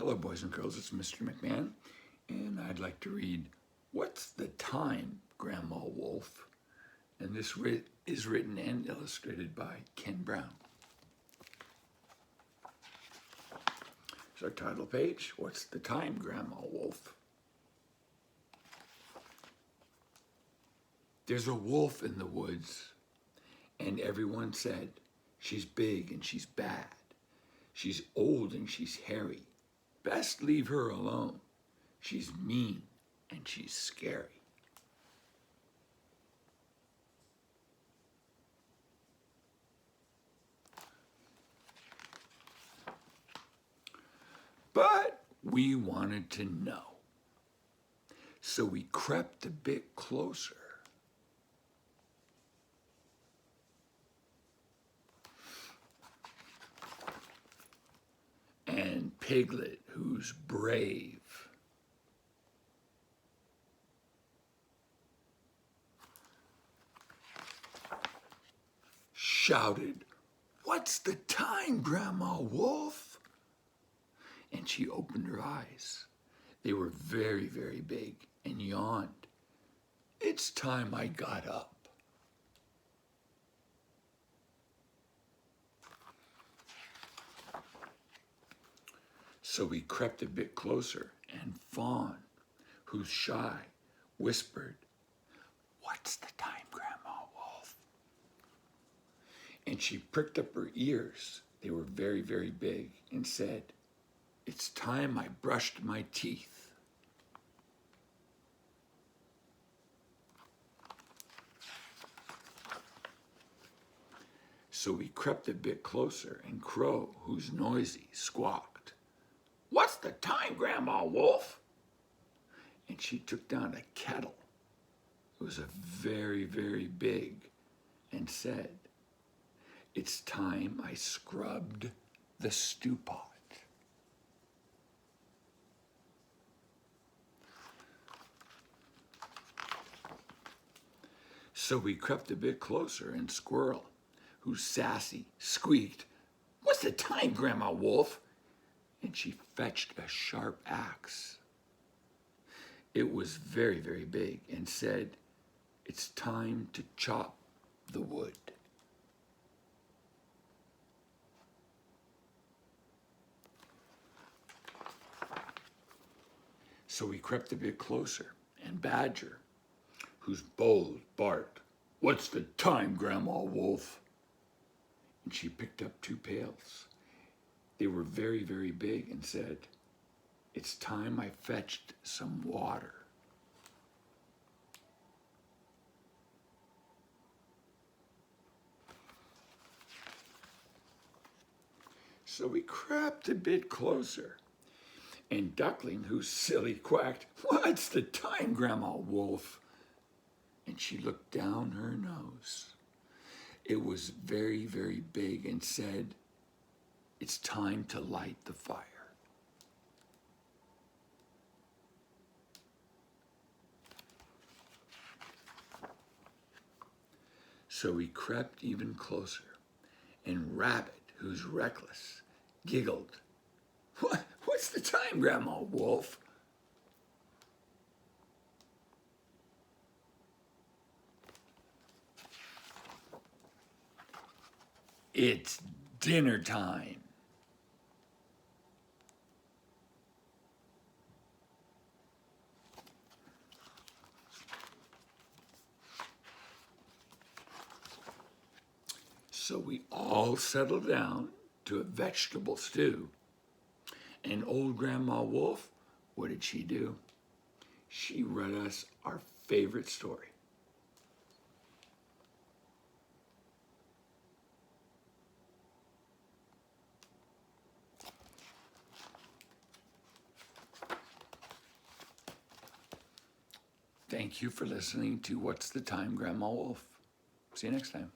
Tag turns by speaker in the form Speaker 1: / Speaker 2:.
Speaker 1: Hello, boys and girls, it's Mr. McMahon, and I'd like to read What's the Time, Grandma Wolf? And this is written and illustrated by Ken Brown. Here's our title page, What's the Time, Grandma Wolf? There's a wolf in the woods, and everyone said, she's big and she's bad. She's old and she's hairy. Best leave her alone. She's mean and she's scary. But we wanted to know. So we crept a bit closer. And Piglet, who's brave, shouted, "What's the time, Grandma Wolf?" And she opened her eyes. They were very, very big, and yawned. "It's time I got up." So we crept a bit closer, and Fawn, who's shy, whispered, "What's the time, Grandma Wolf?" And she pricked up her ears. They were very, very big, and said, "It's time I brushed my teeth." So we crept a bit closer, and Crow, who's noisy, squawked, "What's the time, Grandma Wolf?" And she took down a kettle. It was a very, very big, and said, "It's time I scrubbed the stew pot." So we crept a bit closer, and Squirrel, who's sassy, squeaked, "What's the time, Grandma Wolf?" And she fetched a sharp axe. It was very, very big, and said, "It's time to chop the wood." So we crept a bit closer, and Badger, who's bold, barked, "What's the time, Grandma Wolf?" And she picked up 2 pails. They were very, very big, and said, "It's time I fetched some water." So we crept a bit closer, and Duckling, who's silly, quacked, "What's the time, Grandma Wolf?" And she looked down her nose. It was very, very big, and said, "It's time to light the fire." So we crept even closer, and Rabbit, who's reckless, giggled, "What's the time, Grandma Wolf?" "It's dinner time." So we all settled down to a vegetable stew. And old Grandma Wolf, what did she do? She read us our favorite story. Thank you for listening to What's the Time, Grandma Wolf. See you next time.